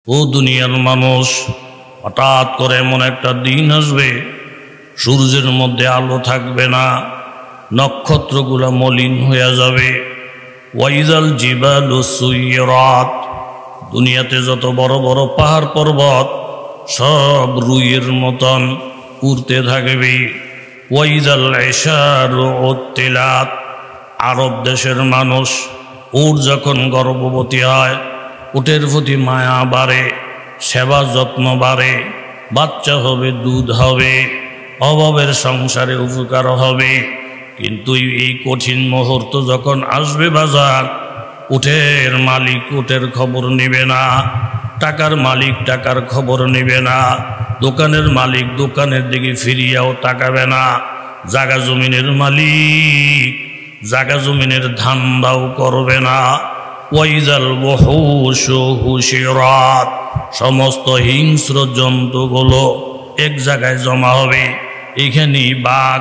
ও দুনিয়ার মানুষ, হঠাৎ করে এমন একটা দিন আসবে সূর্যের মধ্যে আলো থাকবে না, নক্ষত্রগুলো মলিন হয়ে যাবে। ওয়াইজাল জিবালু সুইরাত, দুনিয়াতে যত বড় বড় পাহাড় পর্বত সব রুইয়ের মতন উড়তে থাকবে। ওয়াইজাল ইশারু উত্তিলাত, আরব দেশের মানুষ উট যখন গর্ভবতী হয় উটের প্রতি মায়া বাড়ে, সেবা যত্ন বাড়ে, বাচ্চা হবে, দুধ হবে, অভাবের সংসারে উপকার হবে। কিন্তু এই কঠিন মুহূর্ত যখন আসবে বাজার, উটের মালিক উটের খবর নেবে না, টাকার মালিক টাকার খবর নেবে না, দোকানের মালিক দোকানের দিকে ফিরিয়াও তাকাবে না, জাগা জমিনের মালিক জাগা জমিনের ধান্দাও করবে না। ওয়াইজাল ওয়াহুশু হুশিরাত, সমস্ত হিংস্র জন্তুগুলো এক জায়গায় জমা হবে। এখানেই বাঘ,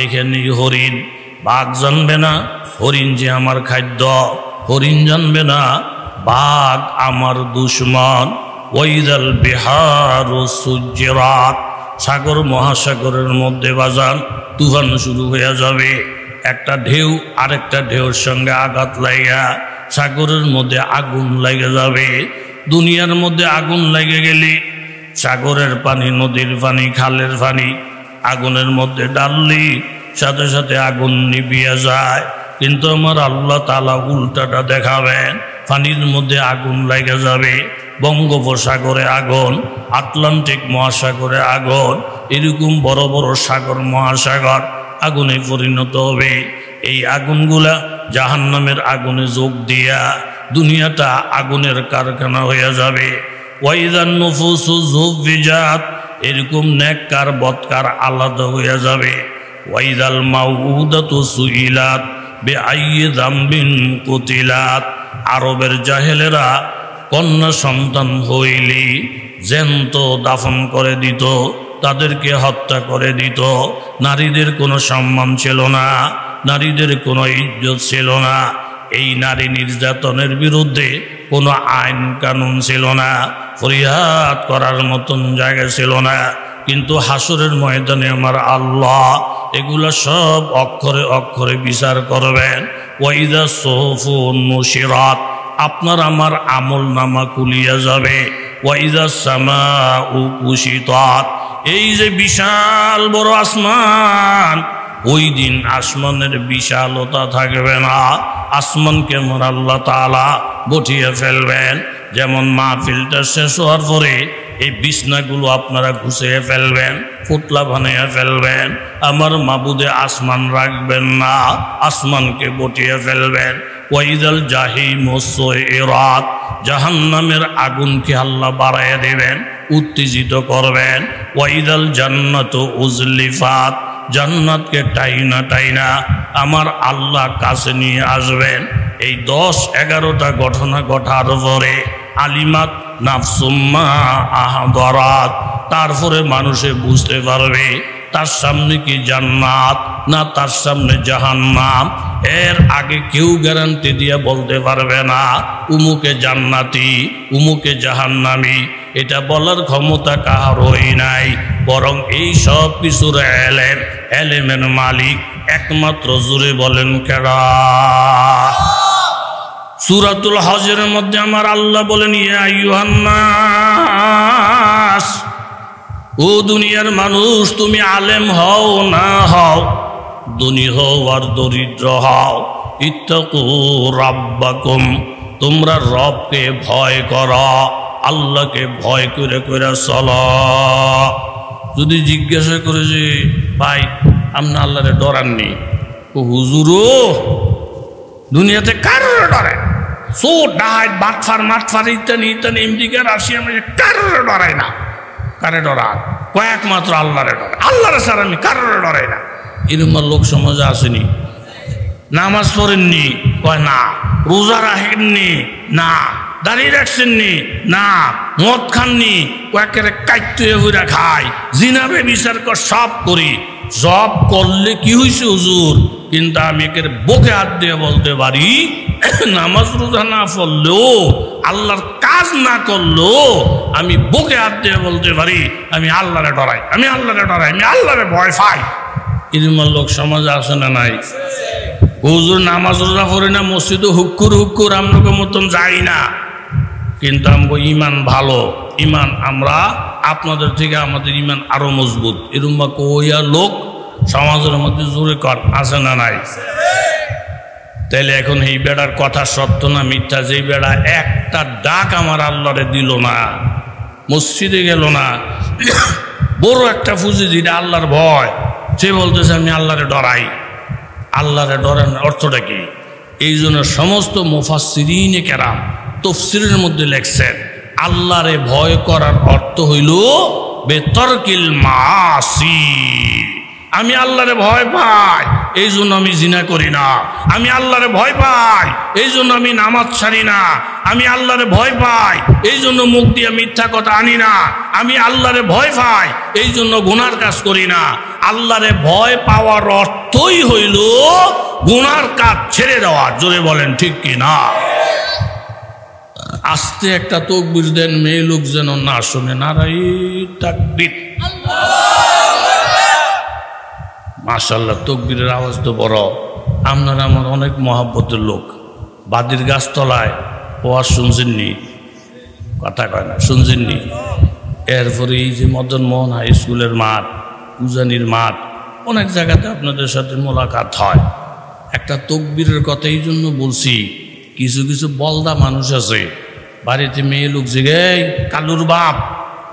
এখানেই হরিণ। বাঘ জানবে না হরিণ যে আমার খাদ্য, হরিণ জানবে না বাঘ আমার দুশ্মন। ওয়াইজাল বিহারু সুজ্জিরাত, সাগর মহাসাগরের মধ্যে বাজান তুফান শুরু হয়ে যাবে। একটা ঢেউ আরেকটা ঢেউর সঙ্গে আঘাত লাগা সাগরের মধ্যে আগুন লেগে যাবে। দুনিয়ার মধ্যে আগুন লেগে গেলে সাগরের পানি, নদীর পানি, খালের পানি আগুনের মধ্যে ডাললি সাথে সাথে আগুন নিভিয়ে যায়। কিন্তু আমার আল্লাহ তাআলা উল্টাটা দেখাবেন, পানির মধ্যে আগুন লেগে যাবে, বঙ্গোপসাগরে আগুন, আটলান্টিক মহাসাগরে আগুন, এরকম বড় বড় সাগর মহাসাগর আগুনে পরিণত হবে। এই আগুনগুলা জাহান্নামের আগুনে যোগ দিয়া দুনিয়াটা আগুনের কারখানা হয়ে যাবে। ওয়াইদান নুফুসু যুফিজাত, এরকম নেককার বদকার আলাদা হয়ে যাবে। ওয়াইদাল মাউউদাতু সুইলাত বিআইয়ি যামবিন কুতিলাত, আরবের জাহেলেরা কন্যা সন্তান হইলি জ্যান্ত দাফন করে দিত, তাদেরকে হত্যা করে দিত। নারীদের কোনো সম্মান ছিল না, নারীদের কোনো ইজ্জত ছিল না। এই নারী নির্যাতনের বিরুদ্ধে কোনো আইন কানুন ছিল না, ফরিয়াদ করার মতন জায়গা ছিল না। কিন্তু হাসরের ময়দানে আমার আল্লাহ এগুলা সব অক্ষরে অক্ষরে বিচার করবেন। ওয়াইদা সুহুফু নুশিরাত, আপনার আমার আমল নামা খুলিয়া যাবে। ওয়াইদা সামাউ কুশিতাত, এই যে বিশাল বড় আসমান, ওই দিন আসমানের বিশালতা থাকবে না। আসমানকে আমার আল্লাহ তাআলা বটিয়ে ফেলবেন। যেমন মাহফিলটা শেষ হওয়ার পরে এই বিছনাগুলো আপনারা ঘুষিয়ে ফেলবেন, ফুটলা বানিয়ে ফেলবেন। আমার মাবুদে আসমান রাখবেন না, আসমানকে বটিয়ে ফেলবেন। ওয়াইদাল জাহিমু সুইরাত, জাহান্নামের আগুনকে আল্লাহ বাড়াইয়া দেবেন, উত্তেজিত করবেন। ওয়াইদাল জান্নাতু উজলিফাত, জান্নাতকে টাইনা টাইনা আমার আল্লাহ কাছে নিয়ে আসবেন। এই 10-11টা ঘটনা ঘটার পরে আলিমাত নাফসুম্মা আহদারাত, তারপরে মানুষে বুঝতে পারবে তার সামনে কি জান্নাত না তার সামনে জাহান্নাম। এর আগে কেউ গ্যারান্টি দিয়ে বলতে পারবে না উমুকে জান্নাতি উমুকে জাহান্নামি, এটা বলার ক্ষমতা কারোই নাই। বরং এই সব কিছুর এলেমের মালিক একমাত্র, জুড়ে বলেন কেডা? সূরাতুল হজের মধ্যে আমার আল্লাহ বলেন, ইয়া আইয়ুহান নাস, ও দুনিয়ার মানুষ, তুমি আলেম হও না হও, ধনী হও আর দরিদ্র হও, ইত্তাকু রাব্বাকুম, তোমরা রবকে ভয় করো, আল্লাহকে ভয় করে করে চলো। যদি জিজ্ঞাসা করে যে ভাই আপনি আল্লাহরে ডরাননি, ও হুজুরও দুনিয়াতে কারোর ডরে, চোর ডাহাত বাটফার মাটফার ইত্যাদি ইত্যাদি এমডিকে রাশিয়া কারোর ডরাই না। কারে ডরান? কয়েকমাত্র আল্লাহরে ডরে, আল্লাহরে ছাড়া আমি কারোর ডরাই না। এরকম লোক সমাজে আসেনি। নামাজ পড়েননি? কয় না। রোজা রাখেননি? না। দাঁড়িয়ে রাখছেননি? না। মদ খাননি? কয়েকেরে কাইতে হইরা খায়, জিনাবে বিচার কর, সব করি। জব করলে কি হয়েছে হুজুর? কিন্তু আমি একে বুকে হাত দিয়ে বলতে পারি, নামাজ রোজা না পড়লেও, আল্লাহর কাজ না করলেও আমি বুকে হাত দিয়ে বলতে পারি আমি আল্লাহরে ডরাই, আমি আল্লাহরে ডরাই, আমি আল্লাহরে ভয় পাই। এরকম লোক সমাজে আছে না নাই? হুজুর নামাজ রোজা করি না, মসজিদে হুক্কুর হুক্কুর আমরাকে মতন যাই না, কিন্তু আমগো ইমান ভালো, ইমান আমরা আপনাদের থেকে আমাদের ইমান আরো মজবুত। এরকম কইয়া লোক সমাজের মধ্যে জোরে কর আছে না নাই? তাইলে এখন এই বেড়ার কথা সত্য না মিথ্যা? যেই বেড়া একটা ডাক আমার আল্লাহরে দিল না, মসজিদে গেল না, বড় একটা ফুজি যেটা আল্লাহর ভয়, সে বলতেছে আমি আল্লাহরে ডরাই। আল্লাহরে ডরানোর অর্থটা কি? এই জন্য সমস্ত মুফাসসিরিনে কেরাম তাফসীরের মধ্যে লেখছেন আল্লাহরে ভয় করার অর্থ হইল বেতরকিল মাসি। আমি আল্লাহরে ভয় পাই, এই জন্য আমি জিনা করি না। আমি আল্লাহরে ভয় পাই, এই জন্য আমি নামাজ ছাড়ি না। আমি আল্লাহরে ভয় পাই, এই জন্য মুখ দিয়ে মিথ্যা কথা আনি না। আমি আল্লাহরে ভয় পাই, এই জন্য গুনার কাজ করি না। আল্লাহরে ভয় পাওয়ার অর্থই হইল গুনার কাজ ছেড়ে দেওয়া। জোরে বলেন ঠিক কি না? আস্তে একটা তাকবীর দেন, মেয়ে লোক যেন না শুনে। নারায়ে তাকবীর। মাশাআল্লাহ, তাকবীরের আওয়াজ তো বড়। আপনারা আমার অনেক মহব্বতের লোক। বাদির গাছতলায় ওয়াজ শুনছেননি? কথা কয় না, শুনছেননি? এরপরে এই যে মদন মোহন হাই স্কুলের মাঠ, উজানির মাঠ, অনেক জায়গাতে আপনাদের সাথে মোলাকাত হয়। একটা তাকবীরের কথা এই জন্য বলছি, কিছু কিছু বলদা মানুষ আছে বাড়িতে মেয়ে লোক জিগাই কালুর বাপ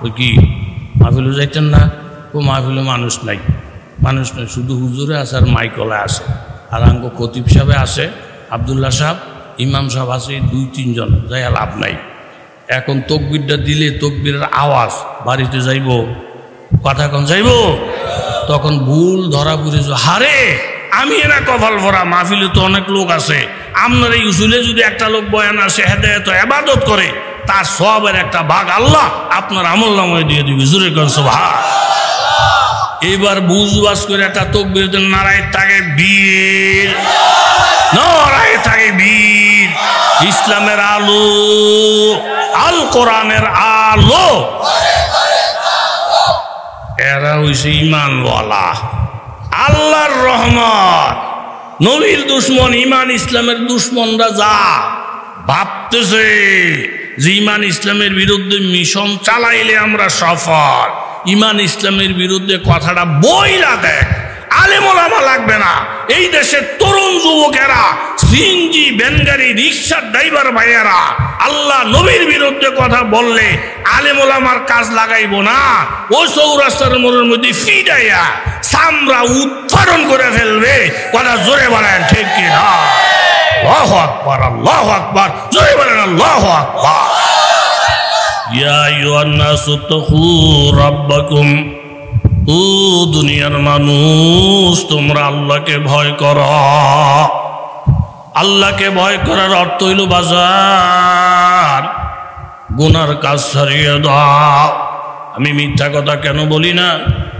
ওই কি মাহফিলে যাইতেন না? ও মাহফিলে মানুষ নাই, মানুষ নাই, শুধু হুজুরে আছে আর মাইকলা আছে, আর আঙ্গ খতিব সাহেবে আছে, আবদুল্লাহ সাহেব, ইমাম সাহেব আছে, 2-3 জন, যাই লাভ নাই। এখন তাকবীরটা দিলে তাকবীরের আওয়াজ বাড়িতে যাইব, কথা কোন যাইব, তখন ভুল ধরা পড়ে যাবে। হারে আমি এরা কপাল ভরা, মাহফিলে তো অনেক লোক আছে, আপনার এই উসুলে যদি একটা লোক বয়ান আসে হেদায়েত ইবাদত করে, তার সবের একটা ভাগ আল্লাহ আপনার আমলনামায় দিয়ে দিবে। জোরে কোন সুবহান। এবার বুঝবাস করে একটা তাকবীর দেন, নারায়ে তাকবীর, নারায়ে তাকবীর। ইসলামের আলো, আল কোরআনের আলো, এরা হইছে ঈমানওয়ালা। আল্লাহর রহমত, নবীর দুশ্মন ঈমান ইসলামের দুশ্মনরা যা ভাবতেছে যে ঈমান ইসলামের বিরুদ্ধে মিশন চালাইলে আমরা সফল, ঈমান ইসলামের বিরুদ্ধে কথাটা বইলা দেখ, আলেম ওলামা লাগবে না। এই দেশের তরুণ যুবকেরা, সিএনজি ভ্যানগাড়ি রিক্সার ড্রাইভার ভাইয়েরা আল্লাহ নবীর বিরুদ্ধে কথা বললে আলেম ওলামার কাজ লাগাইব না, ওই চৌরাস্তার মোড়ের মধ্যে ফিডাইয়া চামড়া উৎপাদন করে ফেলবে। কথা জোরে বলেন ঠিক কি না? আল্লাহু আকবার, আল্লাহু আকবার, জোরে বলেন আল্লাহু আকবার। ইয়া আইয়ুহান নাসু তাকু রাব্বাকুম, ও দুনিয়ার মানুষ তোমরা আল্লাহকে ভয় করো। আল্লাহকে ভয় করার অর্থ হইল বাজার গুনার কাজ ছাড়িয়ে দাও। আমি মিথ্যা কথা কেন বলি না?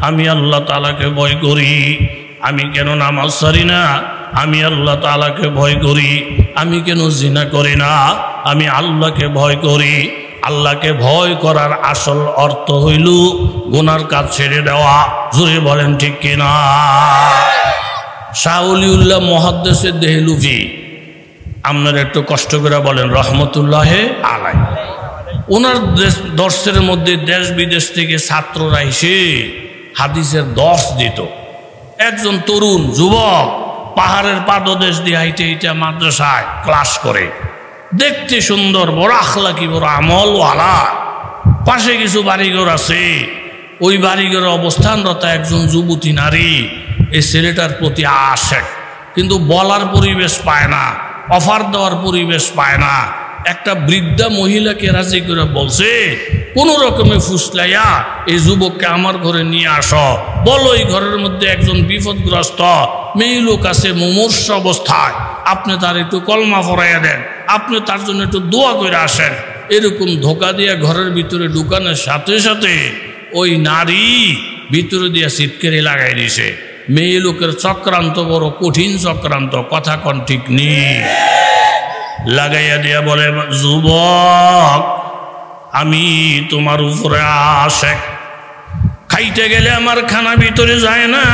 আমি আল্লাহ তাআলাকে ভয় করি। আমি কেন নামাজ ছাড়ি না? আমি আল্লাহ তাআলাকে ভয় করি। আমি কেন জিনা করি না? আমি আল্লাহকে ভয় করি। আল্লাহকে ভয় করার আসল অর্থ হইল গুনার কাজ ছেড়ে দেওয়া। জোরে বলেন ঠিক কিনা? শাহ ওলিউল্লাহ মুহাদ্দিসে দেহলভী, আপনারা একটু কষ্ট করে বলেন রহমতুল্লাহ আলাই। ওনার দর্শের মধ্যে দেশ বিদেশ থেকে ছাত্ররা এসে হাদিসের দর্শ দিত। একজন তরুণ যুবক পাহাড়ের পাদদেশ দিয়ে হাইটে হাইটে মাদ্রাসায় ক্লাস করে, দেখতে সুন্দর, বড় আখলাকি, বড় আমলওয়ালা। পাশে কিছু বাড়িঘর আছে, ওই বাড়িঘরে অবস্থানরত একজন যুবতী নারী এই ছেলেটার প্রতি আসে, কিন্তু বলার পরিবেশ পায় না, অফার দেওয়ার পরিবেশ পায় না। একটা বৃদ্ধা মহিলাকে রাজি করে বলছে, কোন রকমে ফুসলাইয়া এই যুবককে আমার ঘরে নিয়ে আসো, বলো এই ঘরের মধ্যে একজন বিপদগ্রস্ত মেয়ে লোক আছে মুমূর্ষ অবস্থায়, আপনি তার একটু কলমা পড়াইয়া দেন, আপনি তার জন্য একটু দোয়া করে আসেন। এরকম ধোকা দিয়া ঘরের ভিতরে ঢুকানোর সাথে সাথে ওই নারী ভিতরে দিয়া সিটকেরি লাগাই দিছে। মেয়ে লোকের চক্রান্ত বড় কঠিন চক্রান্ত, কথা কন ঠিক নেই। লাগাইয়া দিয়া বলে, যুবক আমি তোমার উপরে আশেক, খাইতে গেলে আমার খানা ভিতরে যায় না,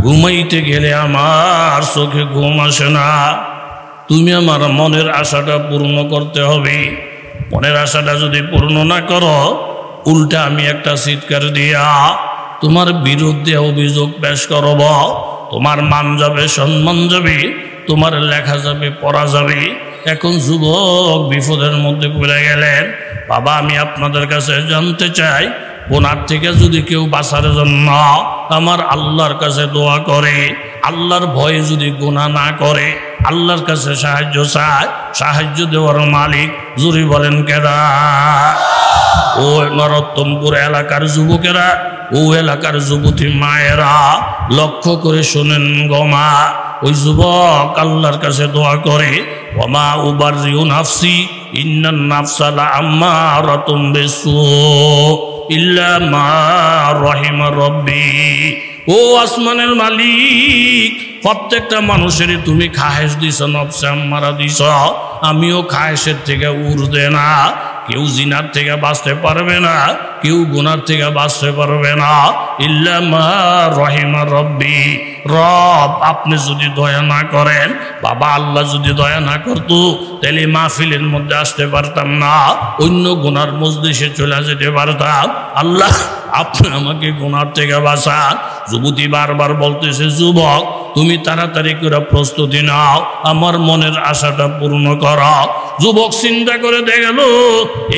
ঘুমাইতে গেলে আমার চোখে ঘুম আসে না, তুমি আমার মনের আশাটা পূর্ণ করতে হবে। মনের আশাটা যদি পূর্ণ না করো, উল্টা আমি একটা চিৎকার দিয়া তোমার বিরুদ্ধে অভিযোগ পেশ করব, তোমার মান যাবে, সম্মান যাবে, তোমার লেখা যাবে, পড়া যাবে। এখন যুবক বিপদের মধ্যে পড়ে গেলেন। বাবা আমি আপনাদের কাছে জানতে চাই, গুনার থেকে যদি কেউ বাঁচার জন্য আমার আল্লাহর কাছে দোয়া করে, আল্লাহর ভয়ে যদি গুনাহ না করে, আল্লাহর কাছে সাহায্য চায়, সাহায্য দেওয়ার মালিক জুরি বলেন কেডা? ও নরোত্তমপুর এলাকার যুবকেরা, ও এলাকার যুবতী মায়েরা, লক্ষ্য করে শোনেন গমা। ওই যুবক আল্লাহর কাছে দোয়া করে, ওমা উবাররিউ নাফসি ইন্নান নাফসা লাআম্মারাতুম বিসসু ইল্লা মা রাহিমা রব্বি। ও আসমানের মালিক, প্রত্যেকটা মানুষেরই তুমি খায়েশ দিছ, নফসে আম্মারা দিছ, আমিও খায়েশের থেকে উর্দে না। কেউ জিনার থেকে বাঁচতে পারবে না, কেউ গুনার থেকে বাঁচতে পারবে না, ইল্লা মা রাহিমা রব্বি। রব আপনি যদি দয়া না করেন, বাবা আল্লাহ যদি দয়া না করতো, তাহলে মাহফিলের মধ্যে আসতে পারতাম না, অন্য গুনার মজলিসে চলে যেতে পারতাম। আল্লাহ আপনি আমাকে গুনার থেকে বাঁচান। যুবতী বারবার বলতেছে, যুবক তুমি তাড়াতাড়ি করে প্রস্তুতি নাও, আমার মনের আশাটা পূর্ণ করো। যুবক চিন্তা করে দেখল,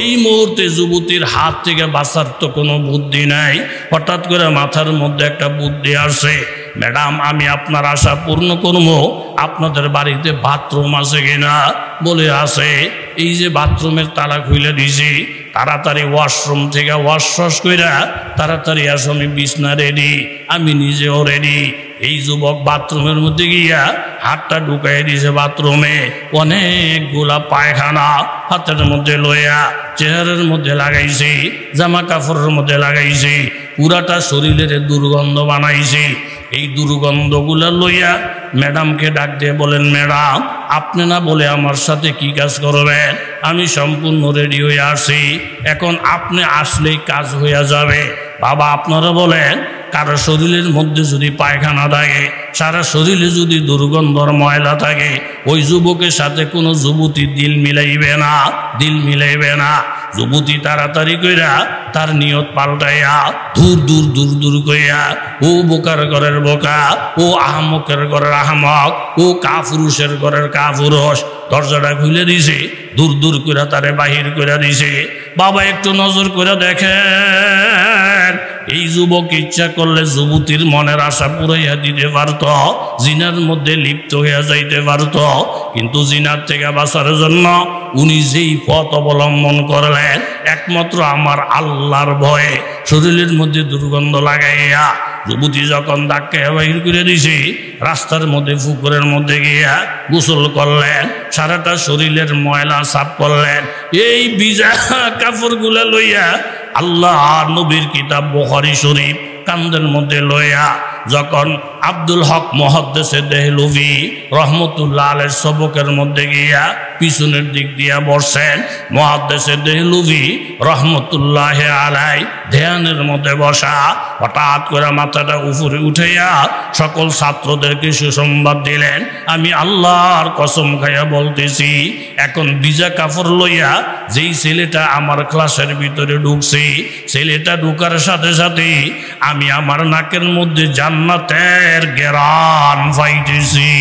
এই মুহূর্তে যুবতীর হাত থেকে বাঁচার তো কোনো বুদ্ধি নাই। হঠাৎ করে মাথার মধ্যে একটা বুদ্ধি আসে, ম্যাডাম আমি আপনার আশা পূর্ণ করবো, আপনাদের বাড়িতে বাথরুম আছে কিনা? বলে আছে। এই যে বাথরুমের তালা খুলে দিছি, তাড়াতাড়ি ওয়াশরুম থেকে ওয়াশ কইরা তাড়াতাড়ি আসো, আমি বিছনা রেডি, আমি নিজেও রেডি। এই যুবক বাথরুমের মধ্যে গিয়া হাতটা ঢুকাই দিয়েছে বাথরুমে, অনেকগুলা পায়খানা হাতের মধ্যে লইয়া চেহারার মধ্যে লাগাইছে, জামা কাপড়ের মধ্যে লাগাইছে, পুরাটা শরীরের দুর্গন্ধ বানাইছে। এই দুর্গন্ধগুলা লইয়া ম্যাডামকে ডাক দিয়ে বলেন, ম্যাডাম আপনি না বলে আমার সাথে কি কাজ করবেন? আমি সম্পূর্ণ রেডি হয়ে আসি, এখন আপনি আসলেই কাজ হয়ে যাবে। বাবা আপনারা বলেন, কারো শরীরের মধ্যে যদি পায়খানা থাকে, সারা শরীরে যদি দুর্গন্ধর ময়লা থাকে, ওই যুবকের সাথে কোনো যুবতী দিল মিলাইবে না, দিল মিলাইবে না। যুবতী তাড়াতাড়ি কইরা তার নিয়ত পাল্টাইয়া দূর দূর দূর দূর কইয়া, ও বোকার ঘরের বোকা, ও আহমকের ঘরের আহমক, ও কাপুরুষের ঘরের কাপুরুষ, দরজাটা খুলে দিছে, দূর দূর করে তারে বাহির করে দিছে। বাবা একটু নজর করে দেখেন, এই যুবক ইচ্ছা করলে যুবতীর মনের আশা পুরাইয়া দিতে পারত, জিনার মধ্যে লিপ্ত হইয়া যাইতে পারত, কিন্তু জিনার থেকে বাঁচার জন্য উনি যেই পথ অবলম্বন করলেন, একমাত্র আমার আল্লাহর ভয়ে শরীরের মধ্যে দুর্গন্ধ লাগাইয়া যুবতী যখন ধাক্কা বাহির করে দিছে, রাস্তার মধ্যে পুকুরের মধ্যে গিয়া গোসল করলেন, সারাটা শরীরের ময়লা সাফ করলেন। এই ভিজা কাপড়গুলা লইয়া আল্লাহ নবীর কিতাব বুখারী শরীফ কান্দের মধ্যে লইয়া যখন আব্দুল হক মুহাদ্দিস দেহলভী রহমতুল্লাহ আলাইহির সবকের মধ্যে গিয়া পিছনের দিক দিয়া বসেন, মুহাদ্দিস দেহলভী রহমতুল্লাহ আলাইহি ধ্যানের মধ্যে বসা, হঠাৎ করে মাথাটা উপরে উঠাইয়া সকল ছাত্রদেরকে সুসংবাদ দিলেন, আমি আল্লাহর কসম খাইয়া বলতেছি, এখন ভিজা কাপড় লইয়া যেই ছেলেটা আমার ক্লাসের ভিতরে ঢুকছে, ছেলেটা ঢুকার সাথে সাথে আমি আমার নাকের মধ্যে জান্নাতের ঘ্রাণ পাইতেছি।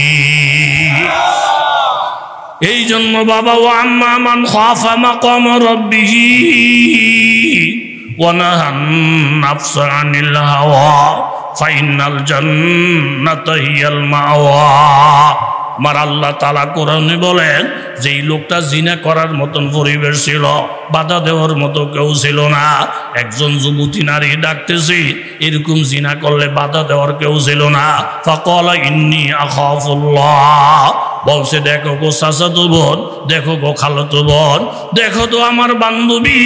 এই জন্য বাবা, ও আম্মা মান খাফা মাকাম রাব্বিহি ওয়া নাহান নাফসা আনিল হাওয়া ফাইনাল জান্নাতা হিয়াল মাওয়া। আমার আল্লাহ তাআলা কোরআনে বলেন, যেই লোকটা জিনা করার মতন পরিবেশ ছিল, বাধা দেওয়ার মতো কেউ ছিল না। একজন যুবতী নারী ডাকতেছি, এরকম জিনা করলে বাধা দেওয়ার কেউ ছিল না। ফাকালা ইন্নী আখাফুল্লাহ, বলছে দেখো গো চাচাতো বোন, দেখো গো খালাতো বোন, দেখো তো আমার বান্ধবী,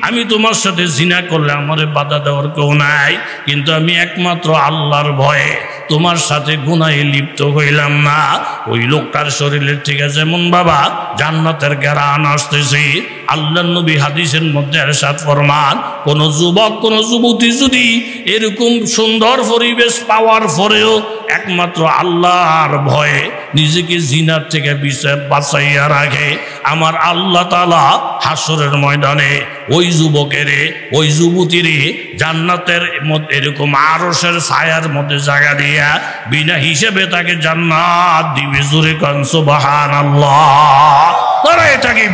আমি তোমার সাথে জিনা করলে আমারে বাধা দেওয়ার কেউ নাই, কিন্তু আমি একমাত্র আল্লাহর ভয়ে তোমার সাথে গুনাহে লিপ্ত হইলাম না। ওই লোকটার শরীরের থেকে যেমন বাবা জান্নাতের ঘ্রাণ আসতেছে, আল্লাহর নবী হাদিসের মধ্যে ইরশাদ ফরমান, কোন যুবক কোন যুবতী যদি এরকম সুন্দর পরিবেশ পাওয়ার পরেও একমাত্র আল্লাহর ভয়ে নিজেকে জিনার থেকে বাঁচাইয়া রাখে, আমার আল্লাহ তাআলা হাসরের ময়দানে ওই যুবকের ওই যুবতীর জান্নাতের মধ্যে এরকম আরশের ছায়ার মধ্যে জায়গা দিয়া বিনা হিসেবে তাকে জান্নাত দিবে। জোরে কান সুবহানাল্লাহ। আরে এটাকে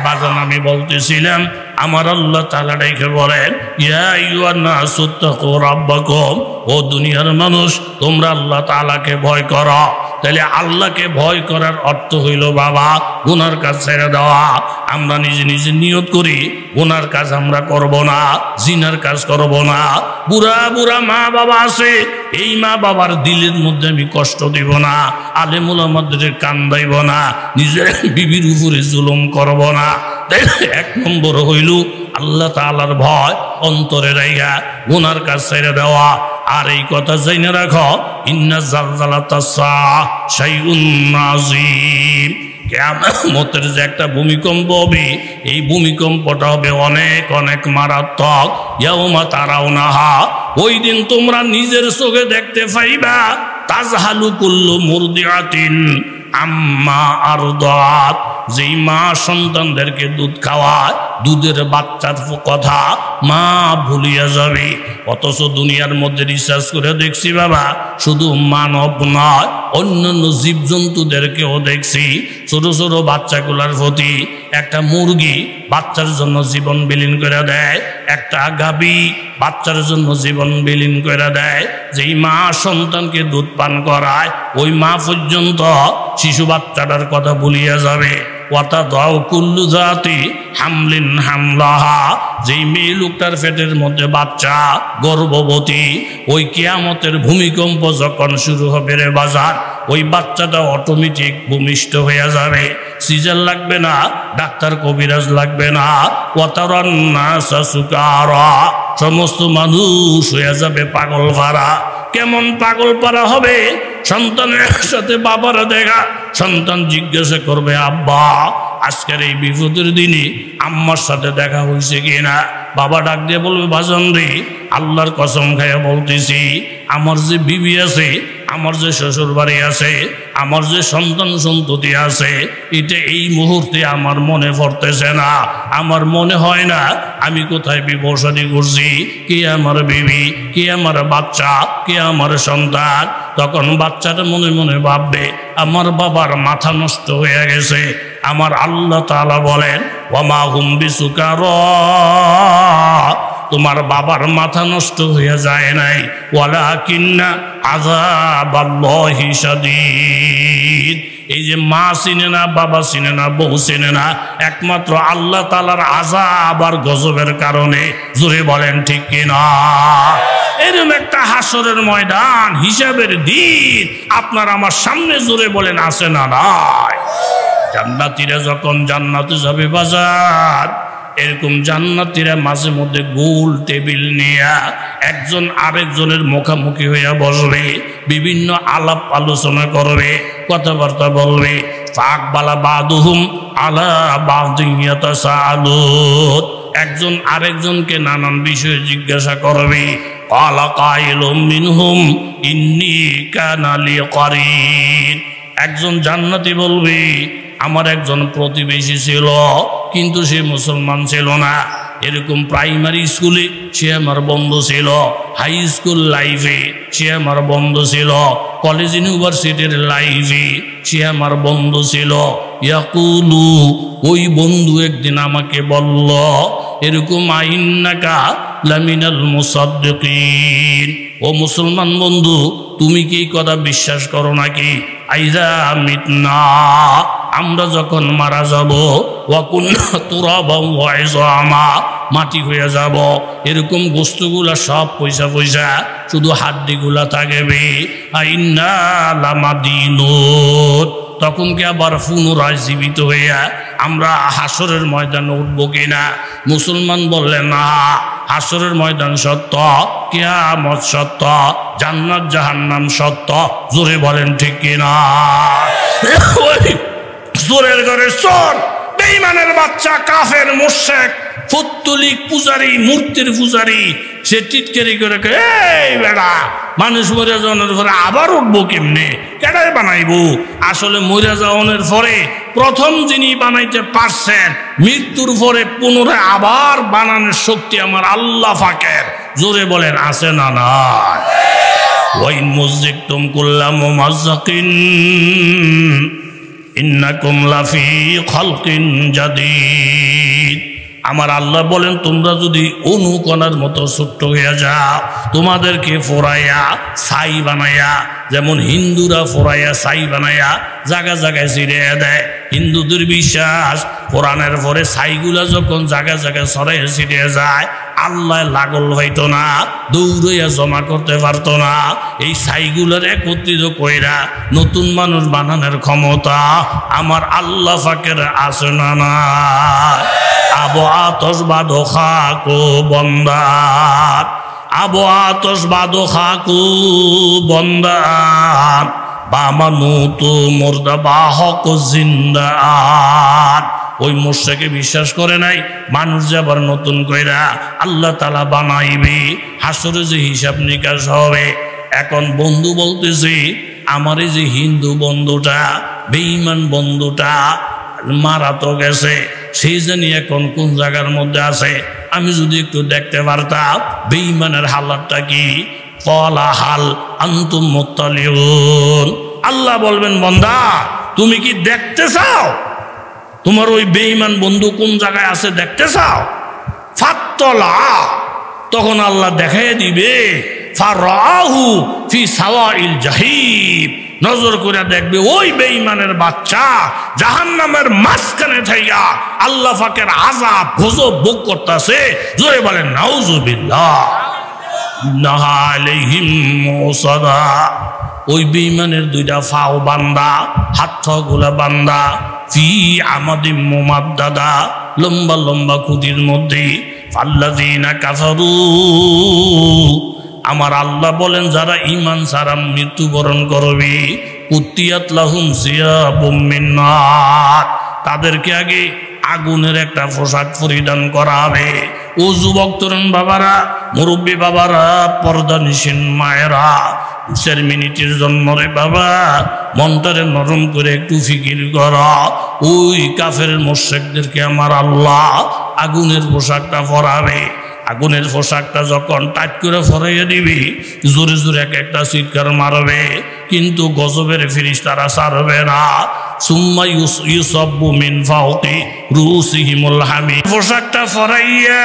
বাজান আমি বলতেছিলাম আমার আল্লাহ তাআলা ডেকে বলেন, ইয়া আইয়ুহান নাস ইত্তাকু রাব্বাকুম, ও দুনিয়ার মানুষ তোমরা আল্লাহ তাআলাকে ভয় করো। তাহলে আল্লাহকে ভয় করার অর্থ হইল বাবা গুনার কাজ ছেড়ে দেওয়া। আমরা নিজে নিজে নিয়ত করি গুনার কাজ আমরা করব না, জিনার কাজ করব না। বুড়া বুড়া মা বাবা আছে, এই মা বাবার দিলের মধ্যে আমি কষ্ট দিব না, আলেম উলামাদের কান্দাইব না, নিজের বিবির উপরে জুলুম করব না। তাই এক নম্বর হইল আল্লাহ তাআলার ভয় অন্তরে রাইগা গুনার কাজ ছেড়ে দেওয়া। আর এই কথা জেনে রাখো, ইন্না জালজালাতাস সাআ শাইউন আযীম, কিয়ামতের যে একটা ভূমিকম্প হবে, এই ভূমিকম্পটা হবে অনেক অনেক মারাত্মক। ইয়াউমা তারাউনাহা, ওই দিন তোমরা নিজের চোখে দেখতে পাইবা, তাজহালু কুল্লু মুরদিআতিন আম্মা আরদাত, যেই মা সন্তানদেরকে দুধ খাওয়ায়, দুধের বাচ্চার কথা মা ভুলিয়া যাবে। অথচ দুনিয়ার মধ্যে রিসার্চ করে দেখছি বাবা, শুধু মানব নয় অন্যান্য জীবজন্তুদেরকেও দেখছি, ছোট ছোট বাচ্চাগুলার প্রতি একটা মুরগি বাচ্চার জন্য জীবন বিলীন করে দেয়, একটা গাভী বাচ্চার জন্য জীবন বিলীন করে দেয়। যেই মা সন্তানকে দুধ পান করায়, ওই মা পর্যন্ত শিশু বাচ্চাটার কথা ভুলিয়া যাবে। ওয়াতাদাউ কুল্লু যাতি হামলিন হামলাহা, যেই মেয়ে লোকটার পেটের মধ্যে বাচ্চা গর্ভবতী, ওই কিয়ামতের ভূমিকম্প যখন শুরু হবে রে বাজার, ওই বাচ্চাটা অটোমেটিক ভূমিষ্ঠ হয়ে যাবে। সিজার লাগবে না, ডাক্তার কবিরাজ লাগবে না। ওয়াতারান নাসা সুকারা, সমস্ত মানুষ হয়ে যাবে পাগল পারা। কেমন পাগল পারা হবে? সন্তানের সাথে বাবারা দেখা, সন্তান জিজ্ঞাসা করবে, আব্বা আজকের এই বিপদের দিনে আম্মার সাথে দেখা হয়েছে কিনা? বাবা ডাক দিয়ে বলবে, বাজান রে, আল্লাহর কসম খাইয়া বলতেছি, আমার যে বিবি আছে, আমার যে শ্বশুর বাড়ি আছে, আমার যে সন্তান সন্ততি আছে, এটা এই মুহূর্তে আমার মনে পড়তেছে না। আমার মনে হয় না আমি কোথায় বিবাহ শাদী করছি, কে আমার বিবি, কে আমার বাচ্চা, কে আমার সন্তান। তখন বাচ্চাটা মনে মনে ভাববে, আমার বাবার মাথা নষ্ট হয়ে গেছে। আমার আল্লাহ তাআলা বলেন, ওয়ামা হুম বিসুকারা, তোমার বাবার মাথা নষ্ট হয়ে যায় নাই, ওয়ালাকিন্না আযাবাল্লাহি শাদীদ। এই যে মা চিনে না, বাবা চিনে না, বউ চিনে না, একমাত্র আল্লাহ তাআলার আযাব আর গজবের কারণে। জোরে বলেন ঠিক কিনা? এরকম একটা হাসরের ময়দান, হিসাবের দিন আপনার আমার সামনে, জোরে বলেন আছে না নাই? জান্নাতীরা যখন জান্নাতে যাবে বাজার, এরকম জান্নাতীরা মাঝে মধ্যে গোল টেবিল নিয়ে একজন আরেকজনের মুখামুখি হইয়া বসবে, বিভিন্ন আলাপ আলোচনা করবে, কথাবার্তা বলবে। ফাকবালা বাদুহুম আলা বাদিন ইয়াতাসাআলুন, একজন আরেকজনকে নানান বিষয়ে জিজ্ঞাসা করবে। ক্বালা কাইলুম মিনহুম ইন্নী কানা লি কারিন, একজন জান্নাতি বলবে, আমার একজন প্রতিবেশী ছিল, কিন্তু সে মুসলমান ছিল না। এরকম প্রাইমারি স্কুলে সে আমার বন্ধু ছিল, হাই স্কুল লাইফে সে আমার বন্ধু ছিল, কলেজ ইউনিভার্সিটির লাইফে সে আমার বন্ধু ছিল। ইয়াকুলু, ওই বন্ধু একদিন আমাকে বলল, এরকম আইন্নাকা লামিনাল মুসাদ্দিকিন, ও মুসলমান বন্ধু, তুমি কি এই কথা বিশ্বাস করো নাকি? আইযা মিতনা, আমরা যখন মারা যাব, ওয়া কুন্না তুরাবান ওয়া ইযামা, মাটি হয়ে যাব। এরকম বস্তুগুলা সব পয়সা পয়সা, শুধু হাড্ডিগুলা থাকবে। আইন্না লামাদিনুন, তখন কি আবার পুনরায় জীবিত হইয়া আমরা হাসরের ময়দানে উঠব কিনা? মুসলমান বললেন না, হাসরের ময়দান সত্য, কিয়ামত সত্য, জান্নাত জাহান্নাম সত্য। জোরে বলেন ঠিক কিনা? জোরের ঘরে চোর, বেঈমানের বাচ্চা, কাফের, মুশরিক, ফুত্তুলিক পূজারি, মূর্তির পূজারি, সে টিটকারি করে, এই বেড়া, মানুষ মরে যাওয়ার পরে আবার উঠবো কেমনে? কেডাই বানাইবো? আসলে মরে যাওয়ার পরে প্রথম যিনি বানাইতে পারছেন, মৃত্যুর পরে পুনরায় আবার বানানোর শক্তি আমার আল্লাহ পাকের। জোরে বলেন আছে না নাই? ওয়াইন মুযিকতুম কুল্লা মুমাজ্জাকিন ইন্নাকুম লাফি খালকিন জাদীদ। আমার আল্লাহ বলেন, তোমরা যদি অনুকণার মতো ছোট্ট হয়ে যাও, তোমাদেরকে ফোরাইয়া ছাই বানাইয়া, যেমন হিন্দুরা ফোরাইয়া ছাই বানাইয়া জায়গা জায়গায় ছিড়িয়ে দেয়। হিন্দুদের বিশ্বাস, কোরআনের পরে ছাইগুলা যখন জায়গা জায়গায় ছড়াইয়া ছিড়িয়ে যায়, আল্লাহ লাগল হইতো না, দৌড়াইয়া জমা করতে পারতো না। এই ছাইগুলার একত্রিত কইরা নতুন মানুষ বানানোর ক্ষমতা আমার আল্লাহ পাকের আছে না না? আবো আতস বাদো খাকো বন্দার, আবো আতস বাদো খাকো বন্দার, বামানু তো মুর্দা বাহক জিন্দার। ওই মুশরিকে বিশ্বাস করে নাই, মানুষ যে আবার নতুন কইরা আল্লাহ তাআলা বানাইবে, হাসরে যে হিসাব নিকাশ হবে। এখন বন্ধু বলতেছে, আমার এই যে হিন্দু বন্ধুটা, বেঈমান বন্ধুটা মারা তো গেছে, সেই জানি এখন কোন জায়গার মধ্যে আছে, আমি যদি একটু দেখতে পারতাম বেঈমানের হালাতটা কি। ক্বালা হাল আনতুম মুত্তালিউন। আল্লাহ বলবেন, বান্দা তুমি কি দেখতে চাও? তোমার ওই বেঈমান বন্ধু কোন জায়গায় আছে দেখতে চাও? ফাত্তলা, তখন আল্লাহ দেখাই দিবে, ফারাহু ফি সাওয়াইল জাহিম, নজর করে দেখবে ওই বেঈমানের বাচ্চা জাহান্নামের মাঝখানে থাইয়া আল্লাহ পাকের আযাব গজব ভোগ করতেছে। জোরে বলেন নাউজুবিল্লাহ। ইন্নাহা আলাইহিম মুসাদা, ওই বেঈমানের দুইটা ফাও বান্দা, হাত গুলা বান্দা, ফি আমাদিম মুমাদ্দাদা, লম্বা লম্বা খুদির মধ্যে। আল্লাযীনা কাফারু, আমার আল্লাহ বলেন যারা ঈমান ছাড়া মৃত্যুবরণ করবে, কুতিয়াত লাহুম সিয়াবুম মিন নার, তাদেরকে আগে আগুনের একটা পোশাক পরিধান করা হবে। ও যুবক তরুণ বাবারা, মুরব্বী বাবারা, পর্দা নিশিন মায়েরা, 4 মিনিটের জন্য রে বাবা মনটারে নরম করে একটু ফিকির করা। ওই কাফের মুশরিকদেরকে আমার আল্লাহ আগুনের পোশাকটা পরাবে। আগুনের পোশাকটা যখন টাইট করে ফরাইয়া দিবি, জোরে জোরে এক একটা চিৎকার মারবে, কিন্তু গজবের ফেরেশতারা ছাড়বে না। সুম্মা ইউসাব্বু মিন ফাওকি রুসিহিমুল হামিম, পোশাকটা ফরাইয়া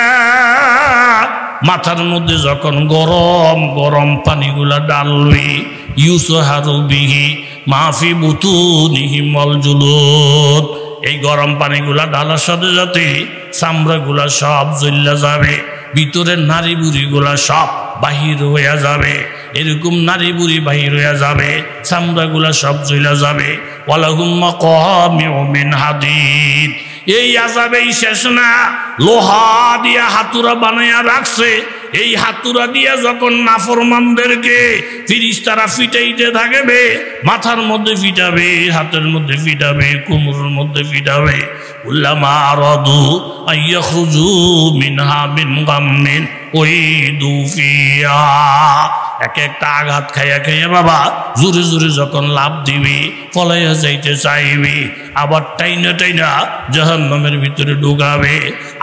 মাথার মধ্যে যখন গরম গরম পানিগুলা ডালবি, ইউসহারু বিহি মাফি বুতুনিহিমুল জুলুদ, এই গরম পানিগুলা ডালার সাথে সাথে চামড়াগুলা সব জ্বলা যাবে, ভিতরের নারী বুড়িগুলা সব বাহির হইয়া যাবে। এরকম নারী বুড়ি বাহির হইয়া যাবে, চামড়াগুলা সব জ্বলা যাবে। ওয়ালাহুম মাকামিউ মিন হাদিদ, এই আযাবেই শেষ না, লোহা দিয়া হাতুড়া বানাইয়া রাখছে। এই হাতুড়া দিয়া যখন নাফরমানদেরকে ফেরেশতারা ফিটাইতে থাকবে, মাথার মধ্যে ফিটাবে, হাতের মধ্যে ফিটাবে, কোমরের মধ্যে ফিটাবে। উল্লামা আরাদু আইয়াখরুজু মিনহা মিন গাম্মিন উইদু ফিহা, এক একটা আঘাত খাইয়া খাইয়া বাবা জোরে জোরে যখন লাভ দিবি, পলাইয়া যাইতে চাইবি, আবার টাইনা টাইনা জাহান্নামের ভিতরে ঢুকাবে,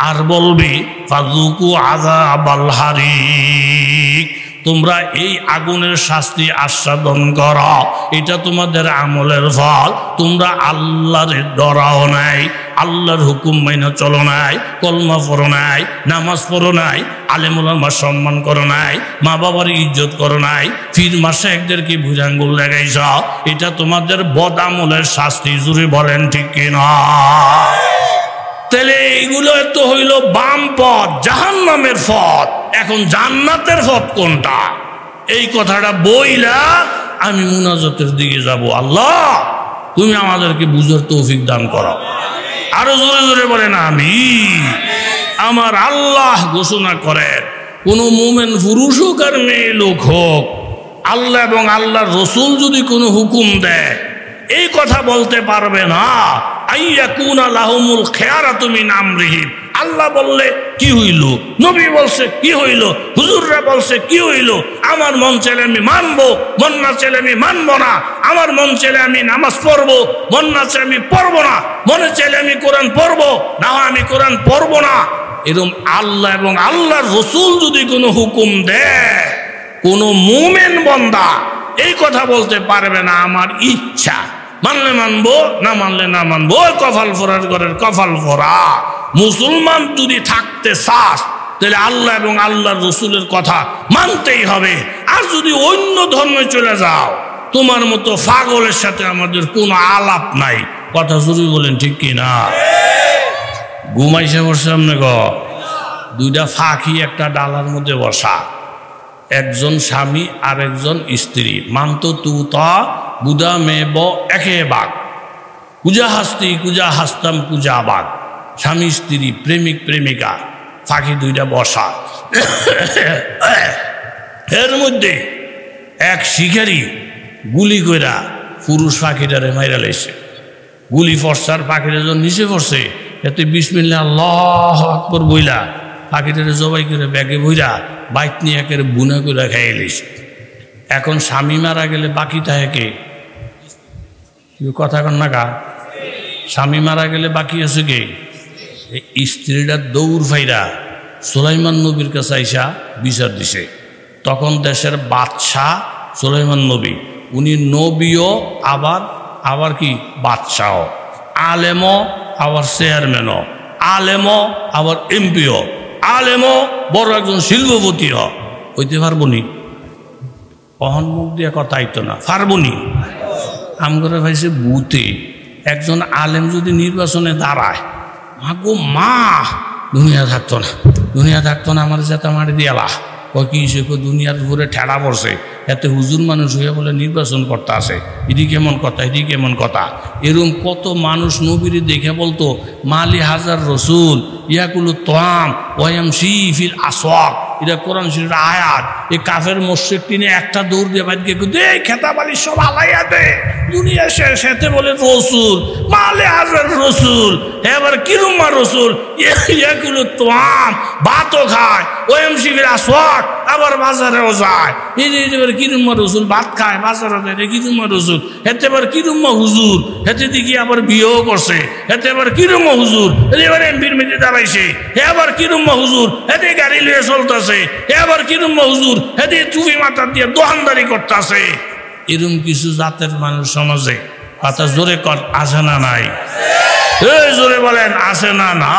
আর বলবি ফাযুকু আযাবাল হারিক, তোমরা এই আগুনের শাস্তি আস্বাদন করো, এটা তোমাদের আমলের ফল। তোমরা আল্লাহর ডরাও নাই, আল্লাহর হুকুম মাইনা চলো নাই, কলমা পড়ো নাই, নামাজ পড়ো নাই, আলেম ওলামা সম্মান করো নাই, মা বাবার ইজ্জত করো নাই, ফির মাশায়েখদেরকে ভুজাঙ্গুল লাগাইছ, এটা তোমাদের বদ আমলের শাস্তি। জুড়ে বলেন ঠিক কিনা? তাহলে এইগুলো তো হইল বাম পথ, জাহান্নামের পথ। এখন জান্নাতের পথ কোনটা? এই কথাটা বইলা আমি মুনাজাতের দিকে যাব। আল্লাহ তুমি আমাদেরকে বুঝার তৌফিক দান করো। আরো জোরে জোরে বলেন আমিন। আমার আল্লাহ ঘোষণা করেন, কোন মুমিন পুরুষ হোক আর মেয়ে লোক হোক, আল্লাহ এবং আল্লাহর রসুল যদি কোনো হুকুম দেয় এই কথা বলতে পারবে না আইয়াকুনা লাহুমুল খিয়ারাতু মিন আমরিহিম। আল্লাহ বললে কি হইল, নবী বলছে কি হইল, হুজুররা বলছে কি হইল, আমার মন চাইলে আমি মানবো, মন না চাইলে আমি মানবো না। আমার মন চাইলে আমি নামাজ পড়বো, মন না চাইলে আমি পড়বো না। মনে চাইলে আমি কোরআন পড়বো, না আমি কোরআন পড়বো না। এরকম আল্লাহ এবং আল্লাহর রসুল যদি কোনো হুকুম দেয়, কোন মুমিন বান্দা এই কথা বলতে পারবে না আমার ইচ্ছা, মানলে মানবো, না মানলে না মানবো। কপাল ফোরার ঘরের কপাল ফোরা। মুসলমান যদি থাকতে চাস তাহলে আল্লাহ এবং আল্লাহর রসুলের কথা মানতেই হবে। আর যদি অন্য ধর্মে চলে যাও, তোমার মতো পাগলের সাথে আমাদের কোনো আলাপ নাই। কথা জরুরি বলেন, ঠিক কি না? ঘুমাইছে বসে সামনে দুইটা ফাঁকি একটা ডালার মধ্যে বসা, একজন স্বামী আর একজন স্ত্রী। মানতো তু তা বুদা মেব একে বাঘ, কুজা হাসতি কুজা হাসতাম কুজা বাঘ। স্বামী স্ত্রী, প্রেমিক প্রেমিকা, ফাঁকি দুইটা বসা। এর মধ্যে এক শিকারী গুলি কইরা পুরুষ পাখিটারে মাইরা লাইছে। গুলি ফর্সার পাখিটা যখন নিচে পড়ছে, এতে বিসমিল্লাহ আল্লাহু আকবার বইলা পাখিটারে জবাই করে ব্যাগে বইরা বাইক নিয়ে একের বুনা করে খাইয়ে লিছে। এখন স্বামী মারা গেলে বাকি থাকে কথা কন না কা? স্বামী মারা গেলে বাকি আছে কে? স্ত্রীরা দৌড় ফাইরা সুলাইমান নবীর কাছে আইসা বিচার দিছে। তখন দেশের বাদশাহ সুলাইমান নবী, উনি নবীও আবার আবার কি বাদশাহ, আলেমও আবার চেয়ারম্যানও, আলেমও আবার এমপিও, আলেমও বড় একজন শিল্পপতি হইতে পারবো নি? কহন মুখ দিয়ে কথা আইতো না, পারবো নি? আমগরে ভাইছে বুতে একজন আলেম যদি নির্বাচনে দাঁড়ায়, মা গো মা, দুনিয়া থাকতো না, দুনিয়া থাকতো না, আমার যাতে মারি দিয়ালা। ও কি সে দুনিয়ার উপরে ঠেলা পড়ছে, এতে হুজুর মানুষ হয়ে বলে নির্বাচন করতে আসে, এদিকে কেমন কথা, এদিকে কেমন কথা। এরকম কত মানুষ নবীরে দেখে বলতো মালি হাজার রসুল ইয়াকুলু তোয়াম ওয়াম শিফিল আসওয়াক। এটা কোরআন শরীফের আয়াত। এই কাফের মসজিদ টিনে একটা দৌড় দিয়ে বাড়িকে দে খেতাবালি সব আলাইয়া দে, দুনিয়া শেষ। এতে বলে রসুল মালে হাজার রসুল, এবার কিরুমা রসুল ইয়াকুলু তোয়াম, ভাতও খায়, ওয়াম শিফিল আসওয়াক, আবার বাজারেও যায়। এবার কিরুম্মা রসুল ভাত খায়, বাজারে যায়, কিরুম্মা রসুল। এতে এবার কিরুম্মা হুজুর, এতে দেখি আবার বিয়েও করছে। এতে এবার কিরুম্মা হুজুর, এবার এমপির মেয়েতে দাঁড়াইছে। এবার কিরুম্মা হুজুর, এতে গাড়ি লিয়ে চলতেছে। এবার কিরুম্মা হুজুর, এতে টুপি মাথা দিয়ে দোকানদারি করতেছে। এরকম কিছু জাতের মানুষ সমাজে কথা জোরে কর আছে না নাই? এই জোরে বলেন আছে না না?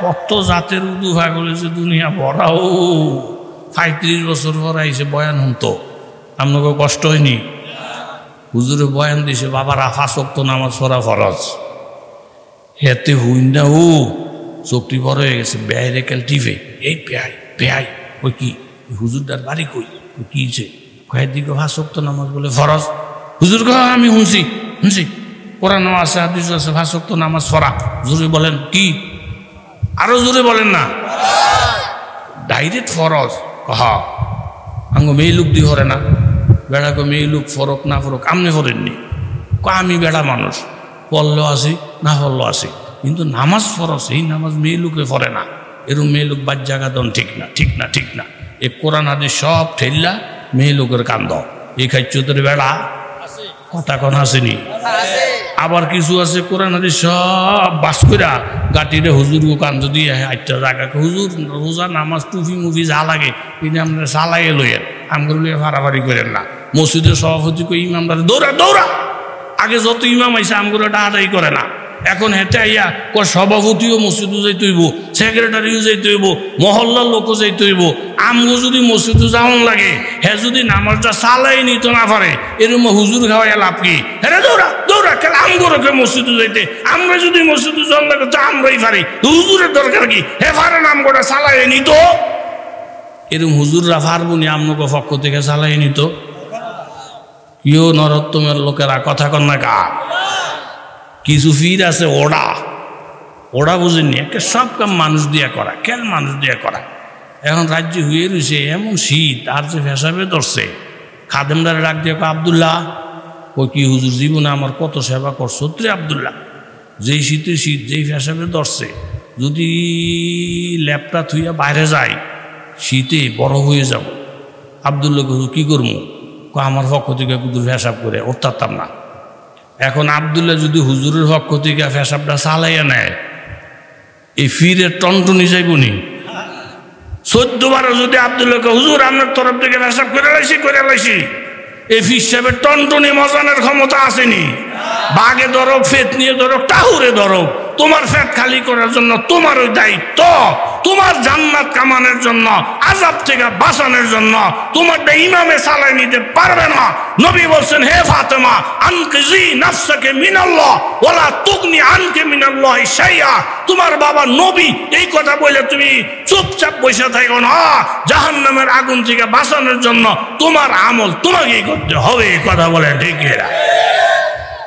কত জাতের উদু ভাগ হয়েছে দুনিয়া ভরাও। 35 বছর পর আইসে বয়ান হতো, আপনাকে কষ্ট হয়নি? হুজুরে বয়ান দিছে, বাবারা 5 ওয়াক্ত নামাজ পড়া ফরজ। হেতে হইন না, ও চোখটি বড় হয়ে গেছে, ব্যয় রেখে টিভে এই পেয়াই পেয়াই। ওই কি হুজুরদার বাড়ি কই? কিছে কয়েক দিকে 5 ওয়াক্ত নামাজ বলে ফরজ। হুজুর আমি শুনছি শুনছি কোরআন আছে, হাদিস আছে, 5 ওয়াক্ত নামাজ পড়া। হুজুরে বলেন কি? আরো জোরে বলেন না। ডাইরেক্ট ফরজ কহা আঙ্গ মেয়ে লোক দিয়ে হরে না, বেড়া কো মেয়ে লোক ফরক না ফরক আমনে ফরেননি। আমি বেড়া মানুষ, পড়লেও আসি না পড়লেও আসি, কিন্তু নামাজ ফরজ, এই নামাজ মেয়ে লোকে ফরে না। এরকম মেয়ে লোক বাদ জায়গা দন ঠিক না, ঠিক না, ঠিক না। এ কোরআন হাদিস সব ঠেললা মেয়ে লোকের কান্দ। এই খাইছ তোর বেড়া কথা কন আসেনি। আবার কিছু আছে কোরআন হাদিস সব বাস কইরা গাটিরে হুজুর কান্দ দিয়ে আটটা জায়গাকে হুজুর রোজা নামাজ টুফি মুফি যা লাগে কিন্তু আমরা চালাইয়ে লইয়েন, আমগুলো লিয়ে ফাড়াফাড়ি করেন না। মসজিদের সভাপতি কই ইমামরা দৌড়া দৌড়া, আগে যত ইমাম আইসে আমগুলো ডাহাটাই করে না। এখন হেঁটে আইয়া সভাপতিও মসজিদও যাইতে হইব, সেক্রেটারিও যাইতে হইব, মহল্লার লোকও যাইতে হইব। আমগো যদি মসজিদে যাওয়ান লাগে, হে যদি নামাজটা চালাই নিতে না পারে, এরকম হুজুর খাওয়াইয়া লাভ কি? হ্যাঁ দৌড়া দৌড়া হুজুর আকাল আমগরকে মসজিদে যাইতে, আমরা যদি মসজিদে যান লাগে তো আমরাই পারি, হুজুরের দরকার কি? হে পারেন আমগোটা চালাই নিত। এরকম হুজুররা পারবনি আমনকে পক্ষ থেকে চালাই নিত? কেউ নরোত্তমের লোকেরা কথা কন না কা? কিছু ফির আছে ওরা বুঝেননি, একটা সব কাম মানুষ দিয়া করা, কেন মানুষ দিয়া করা। এখন রাজ্য হয়ে রয়েছে এমন শীত, আর যে ফেসাবে ধরছে, খাদেমদারে ডাক দিয়ে আবদুল্লাহ, ও কি হুজুর জীবনে আমার কত সেবা করছো রে আবদুল্লাহ, যেই শীতে শীত, যেই ফেসাবে ধরছে, যদি ল্যাপটা থুইয়া বাইরে যায় শীতে বড় হয়ে যাব। আবদুল্লাহ কি করবো? আমার পক্ষ থেকে হুজুর ফেসাব করে উঠতাম না। এখন আবদুল্লাহ যদি হুজুরের পক্ষ থেকে ফেসাবটা চালাইয়া নেয়, এই ফিরে টনটনি যাইবনি। 14 বারও যদি আবদুল্লাহকে হুজুর আপনার তরফ থেকে ফেসাব করে লাইছি, এই ফির সাহেবের টনটনি মজানের ক্ষমতা আসেনি। বাঘে ধরো, ফেট নিয়ে ধরো, টাহুরে ধরো, তোমার ফেট খালি করার জন্য তোমার ওই দায়িত্ব। তোমার জান্নাত কামানোর জন্য, আযাব থেকে বাঁচানোর জন্য তোমারটা ইমামে চালাই নিতে পারবে না। নবী বলছেন, হে ফাতেমা আনকিজি নাফসাকে মিনাল্লাহ ওয়ালা তুগনি আনকে মিনাল্লাহ শাইআ। তোমার বাবা নবী এই কথা বলে তুমি চুপচাপ বসে থাকো না। জাহান্নামের আগুন থেকে বাঁচানোর জন্য তোমার আমল তোমাকেই করতে হবে। এই কথা বলে ঠিক এরা।